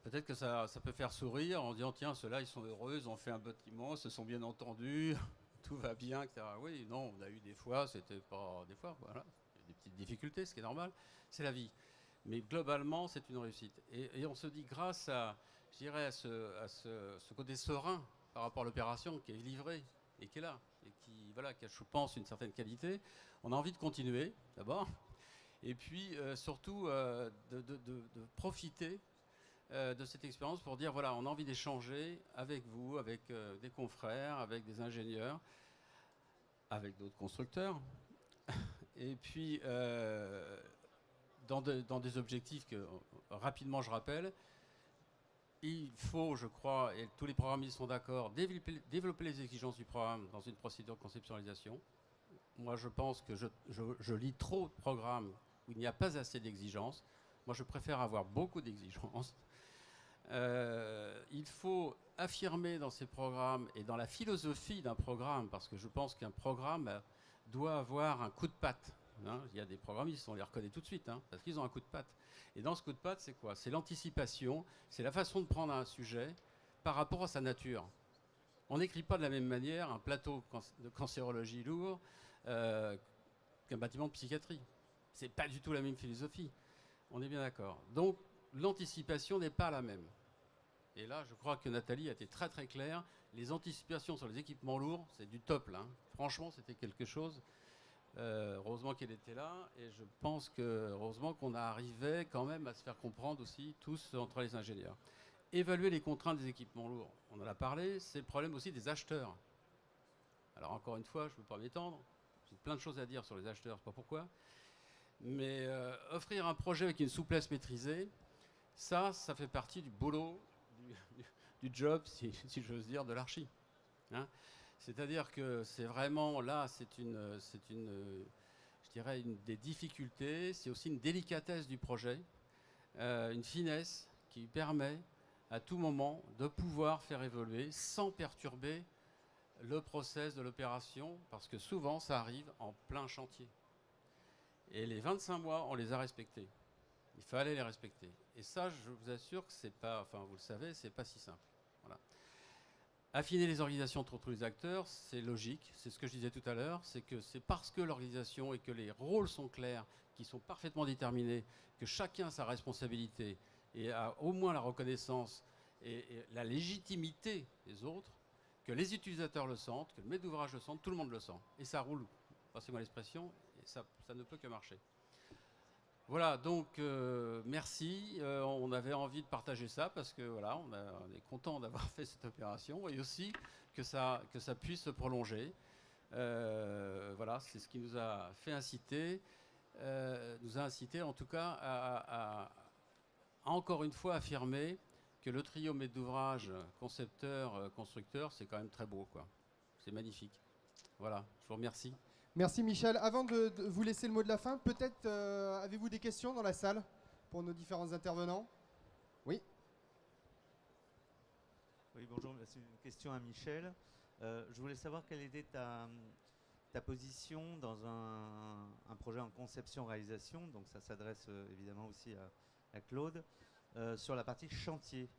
peut-être que ça peut faire sourire en disant tiens, ceux-là, ils sont heureux, ils ont fait un bâtiment, se sont bien entendus, tout va bien, etc. Oui, non, on a eu des fois, c'était pas des fois, voilà, il y a des petites difficultés, ce qui est normal, c'est la vie. Mais globalement, c'est une réussite. Et on se dit, grâce à, je dirais, à ce côté serein par rapport à l'opération qui est livrée et qui est là, et qui, voilà, qui a, je pense, une certaine qualité, on a envie de continuer, d'abord, et puis surtout de profiter de cette expérience pour dire, voilà, on a envie d'échanger avec vous, avec des confrères, avec des ingénieurs, avec d'autres constructeurs, et puis dans des objectifs que, rapidement, je rappelle, il faut, je crois, et tous les programmistes sont d'accord, développer les exigences du programme dans une procédure de conceptualisation. Moi, je pense que je lis trop de programmes où il n'y a pas assez d'exigences. Moi, je préfère avoir beaucoup d'exigences. Il faut affirmer dans ces programmes et dans la philosophie d'un programme, parce que je pense qu'un programme doit avoir un coup de patte. Hein. Il y a des programmistes, on les reconnaît tout de suite, hein, parce qu'ils ont un coup de patte. Et dans ce coup de patte, c'est quoi? C'est l'anticipation, c'est la façon de prendre un sujet par rapport à sa nature. On n'écrit pas de la même manière un plateau de cancérologie lourd qu'un bâtiment de psychiatrie. C'est pas du tout la même philosophie. On est bien d'accord. Donc, l'anticipation n'est pas la même. Et là, je crois que Nathalie a été très très claire. Les anticipations sur les équipements lourds, c'est du top là. Hein. Franchement, c'était quelque chose. Heureusement qu'il était là, et je pense que heureusement qu'on arrivait quand même à se faire comprendre aussi, tous entre les ingénieurs. Évaluer les contraintes des équipements lourds, on en a parlé, c'est le problème aussi des acheteurs. Alors encore une fois, je ne veux pas m'étendre, j'ai plein de choses à dire sur les acheteurs, je ne sais pas pourquoi, mais offrir un projet avec une souplesse maîtrisée, ça fait partie du boulot, du job, si j'ose dire, de l'archi. Hein. C'est-à-dire que c'est vraiment, là, je dirais, une des difficultés, c'est aussi une délicatesse du projet, une finesse qui permet à tout moment de pouvoir faire évoluer sans perturber le process de l'opération, parce que souvent ça arrive en plein chantier. Et les 25 mois, on les a respectés. Il fallait les respecter. Et ça, je vous assure que c'est pas, enfin vous le savez, c'est pas si simple. Voilà. Affiner les organisations entre tous les acteurs, c'est logique, c'est ce que je disais tout à l'heure, c'est que c'est parce que l'organisation et que les rôles sont clairs, qui sont parfaitement déterminés, que chacun a sa responsabilité et a au moins la reconnaissance et la légitimité des autres, que les utilisateurs le sentent, que le maître d'ouvrage le sent, tout le monde le sent. Et ça roule, passez-moi l'expression, et ça ne peut que marcher. Voilà, donc merci. On avait envie de partager ça parce que voilà, on est content d'avoir fait cette opération et aussi que ça puisse se prolonger. Voilà, c'est ce qui nous a fait inciter, en tout cas à encore une fois affirmer que le trio maître d'ouvrage, concepteur, constructeur, c'est quand même très beau, quoi. C'est magnifique. Voilà, je vous remercie. Merci Michel. Avant de vous laisser le mot de la fin, peut-être avez-vous des questions dans la salle pour nos différents intervenants? Oui. Oui, bonjour. C'est une question à Michel. Je voulais savoir quelle était ta position dans un projet en conception-réalisation. Donc ça s'adresse évidemment aussi à Claude. Sur la partie chantier.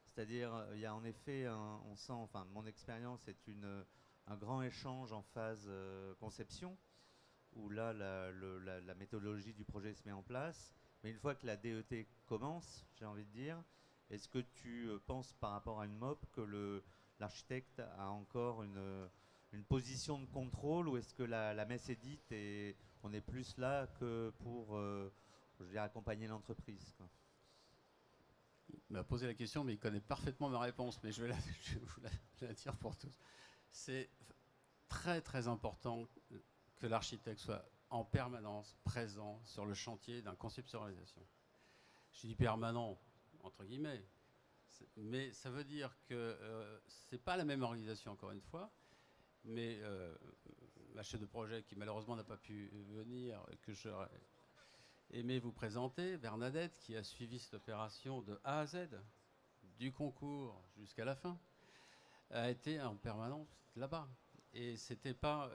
C'est-à-dire, il y a en effet, on sent, enfin mon expérience est un grand échange en phase conception, où là, la méthodologie du projet se met en place. Mais une fois que la DET commence, j'ai envie de dire, est-ce que tu penses par rapport à une MOP que l'architecte a encore une position de contrôle, ou est-ce que la messe est dite et on est plus là que pour, je veux dire, accompagner l'entreprise, quoi? Il m'a posé la question, mais il connaît parfaitement ma réponse, mais je vais vous la dire pour tous. C'est très très important que l'architecte soit en permanence présent sur le chantier d'un conception-réalisation. Je dis permanent, entre guillemets, mais ça veut dire que c'est pas la même organisation, encore une fois, mais la chef de projet qui malheureusement n'a pas pu venir, que j'aurais aimé vous présenter, Bernadette, qui a suivi cette opération de A à Z, du concours jusqu'à la fin, a été en permanence là-bas. Et c'était pas,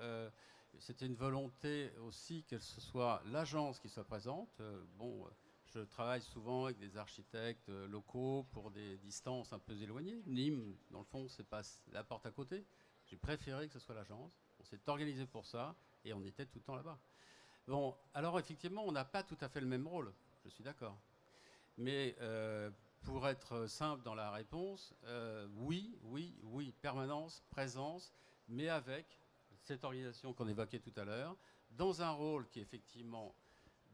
c'était une volonté aussi que ce soit l'agence qui soit présente. Bon, je travaille souvent avec des architectes locaux pour des distances un peu éloignées. Nîmes, dans le fond, c'est pas la porte à côté. J'ai préféré que ce soit l'agence. On s'est organisé pour ça et on était tout le temps là-bas. Bon, alors effectivement, on n'a pas tout à fait le même rôle, je suis d'accord. Mais pour être simple dans la réponse, oui, permanence, présence, mais avec cette organisation qu'on évoquait tout à l'heure, dans un rôle qui est effectivement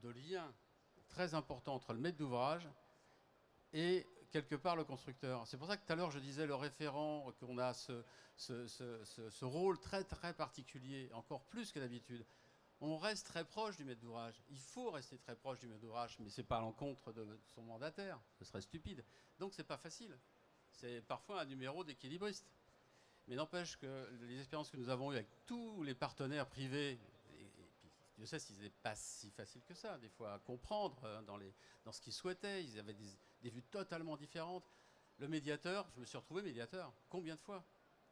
de lien très important entre le maître d'ouvrage et quelque part le constructeur. C'est pour ça que tout à l'heure je disais le référent, qu'on a ce rôle très très particulier, encore plus que d'habitude. On reste très proche du maître d'ouvrage. Il faut rester très proche du maître d'ouvrage, mais ce n'est pas à l'encontre de son mandataire. Ce serait stupide. Donc, ce n'est pas facile. C'est parfois un numéro d'équilibriste. Mais n'empêche que les expériences que nous avons eues avec tous les partenaires privés, et puis Dieu sait si ce n'est pas si facile que ça, des fois, à comprendre dans ce qu'ils souhaitaient. Ils avaient des vues totalement différentes. Le médiateur, je me suis retrouvé médiateur. Combien de fois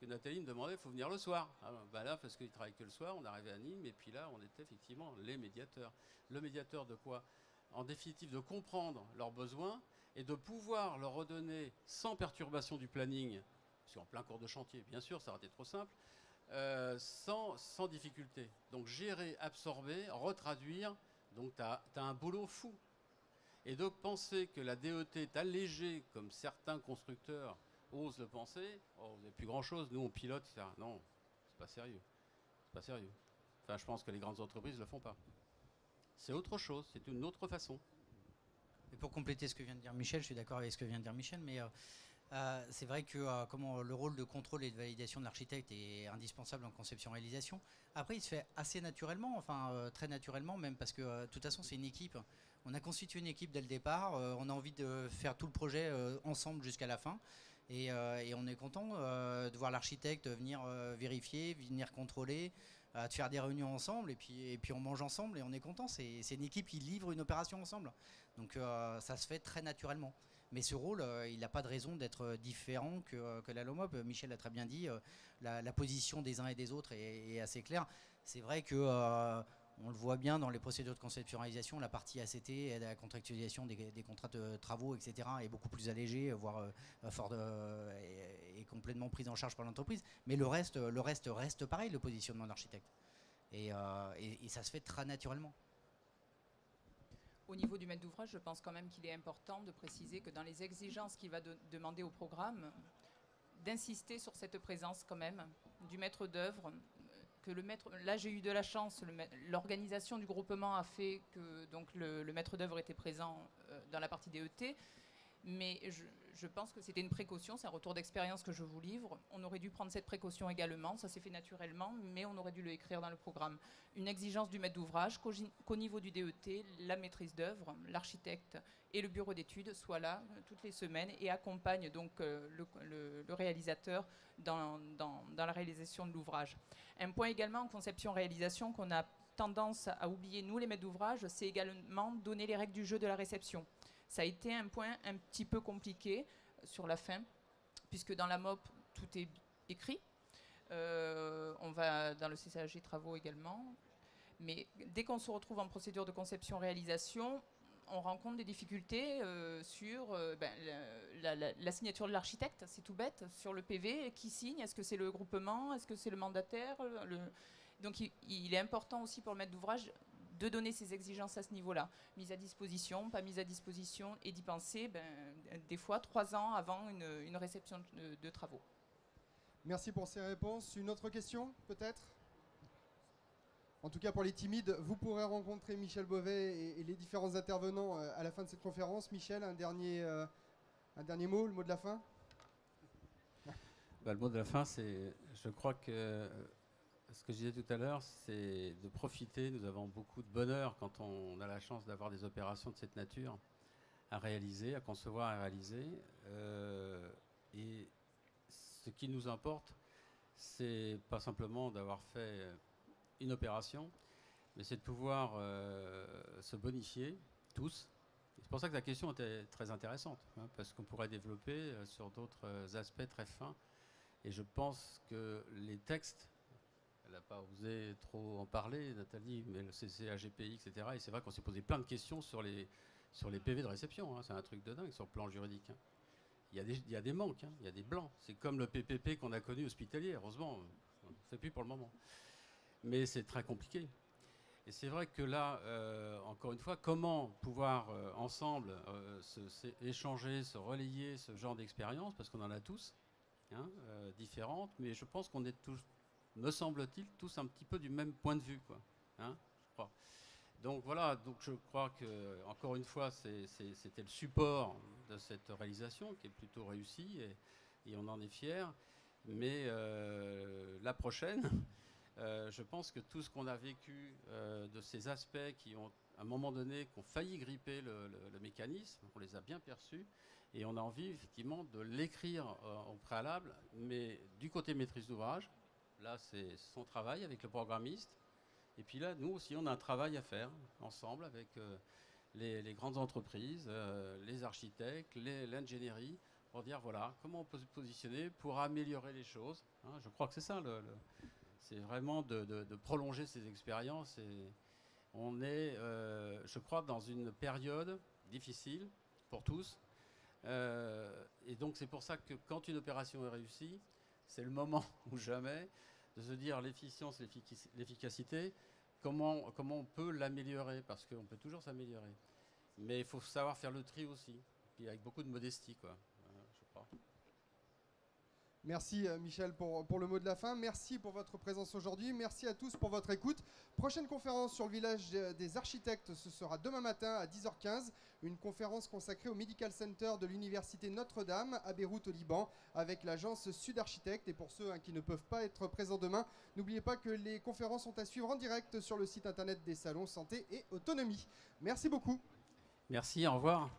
que Nathalie me demandait, il faut venir le soir. Ah, ben là, parce qu'il travaille que le soir, on arrivait à Nîmes, et puis là, on était effectivement les médiateurs. Le médiateur de quoi? En définitive, de comprendre leurs besoins et de pouvoir leur redonner, sans perturbation du planning, parce qu'en plein cours de chantier, bien sûr, ça aurait été trop simple, sans difficulté. Donc gérer, absorber, retraduire, donc tu as un boulot fou. Et donc penser que la DET est allégée, comme certains constructeurs osent le penser, oh, vous n'avez plus grand chose, nous on pilote, etc. Non, c'est pas sérieux. C'est pas sérieux. Enfin, je pense que les grandes entreprises ne le font pas. C'est autre chose, c'est une autre façon. Et pour compléter ce que vient de dire Michel, je suis d'accord avec ce que vient de dire Michel, mais c'est vrai que le rôle de contrôle et de validation de l'architecte est indispensable en conception-réalisation. Après, il se fait assez naturellement, enfin très naturellement même, parce que de toute façon, c'est une équipe. On a constitué une équipe dès le départ, on a envie de faire tout le projet ensemble jusqu'à la fin. Et on est content de voir l'architecte venir vérifier, venir contrôler, de faire des réunions ensemble, et puis on mange ensemble et on est content. C'est une équipe qui livre une opération ensemble. Donc ça se fait très naturellement. Mais ce rôle, il n'a pas de raison d'être différent que la LOMOP. Michel a très bien dit, la position des uns et des autres est assez claire. C'est vrai que on le voit bien dans les procédures de conceptualisation, la partie ACT et la contractualisation des contrats de travaux, etc. est beaucoup plus allégée, voire est complètement prise en charge par l'entreprise. Mais le reste reste pareil, le positionnement de l'architecte. Et ça se fait très naturellement. Au niveau du maître d'ouvrage, je pense quand même qu'il est important de préciser que dans les exigences qu'il va demander au programme, d'insister sur cette présence quand même du maître d'œuvre. Là, j'ai eu de la chance. L'organisation du groupement a fait que donc le maître d'œuvre était présent dans la partie DET. Mais je pense que c'était une précaution, c'est un retour d'expérience que je vous livre. On aurait dû prendre cette précaution également, ça s'est fait naturellement, mais on aurait dû le écrire dans le programme. Une exigence du maître d'ouvrage, qu'au niveau du DET, la maîtrise d'œuvre, l'architecte et le bureau d'études soient là toutes les semaines et accompagnent donc le réalisateur dans la réalisation de l'ouvrage. Un point également en conception-réalisation qu'on a tendance à oublier, nous les maîtres d'ouvrage, c'est également donner les règles du jeu de la réception. Ça a été un point un petit peu compliqué sur la fin, puisque dans la MOP, tout est écrit. On va dans le CCAG travaux également. Mais dès qu'on se retrouve en procédure de conception-réalisation, on rencontre des difficultés sur la signature de l'architecte, c'est tout bête, sur le PV, qui signe, est-ce que c'est le groupement, est-ce que c'est le mandataire Donc il est important aussi pour le maître d'ouvrage de donner ces exigences à ce niveau-là. Mise à disposition, pas mise à disposition, et d'y penser des fois 3 ans avant une réception de travaux. Merci pour ces réponses. Une autre question, peut-être ? En tout cas, pour les timides, vous pourrez rencontrer Michel Beauvais et les différents intervenants à la fin de cette conférence. Michel, un dernier mot, le mot de la fin ? Le mot de la fin, c'est, je crois que ce que je disais tout à l'heure, c'est de profiter. Nous avons beaucoup de bonheur quand on a la chance d'avoir des opérations de cette nature à réaliser, à concevoir, à réaliser. Et ce qui nous importe, c'est pas simplement d'avoir fait une opération, mais c'est de pouvoir se bonifier tous. C'est pour ça que la question était très intéressante, parce qu'on pourrait développer sur d'autres aspects très fins. Et je pense que les textes, elle n'a pas osé trop en parler, Nathalie, mais le CCAGPI, etc. Et c'est vrai qu'on s'est posé plein de questions sur les PV de réception. C'est un truc de dingue sur le plan juridique. Il y a des manques, il y a des blancs. C'est comme le PPP qu'on a connu hospitalier. Heureusement, on ne le fait plus pour le moment. Mais c'est très compliqué. Et c'est vrai que là, encore une fois, comment pouvoir ensemble échanger, se relayer ce genre d'expérience, parce qu'on en a tous, différentes, mais je pense qu'on est tous, me semble-t-il, tous un petit peu du même point de vue, quoi. Je crois. Donc voilà, donc je crois que, encore une fois, c'était le support de cette réalisation qui est plutôt réussie et on en est fiers. Mais la prochaine, je pense que tout ce qu'on a vécu de ces aspects qui ont, à un moment donné, qui ont failli gripper le mécanisme, on les a bien perçus et on a envie, effectivement, de l'écrire au préalable, mais du côté maîtrise d'ouvrage, là, c'est son travail avec le programmiste. Et puis là, nous aussi, on a un travail à faire ensemble avec les grandes entreprises, les architectes, l'ingénierie, pour dire, voilà, comment on peut se positionner pour améliorer les choses. Je crois que c'est ça, c'est vraiment de prolonger ces expériences. Et on est, je crois, dans une période difficile pour tous. Et donc, c'est pour ça que quand une opération est réussie, c'est le moment ou jamais de se dire l'efficience, l'efficacité, comment on peut l'améliorer, parce qu'on peut toujours s'améliorer. Mais il faut savoir faire le tri aussi, puis avec beaucoup de modestie, quoi, je crois. Merci Michel pour le mot de la fin. Merci pour votre présence aujourd'hui. Merci à tous pour votre écoute. Prochaine conférence sur le village des architectes, ce sera demain matin à 10h15. Une conférence consacrée au Medical Center de l'Université Notre-Dame à Beyrouth au Liban avec l'agence Sud Architecte. Et pour ceux qui ne peuvent pas être présents demain, n'oubliez pas que les conférences sont à suivre en direct sur le site internet des salons Santé et Autonomie. Merci beaucoup. Merci, au revoir.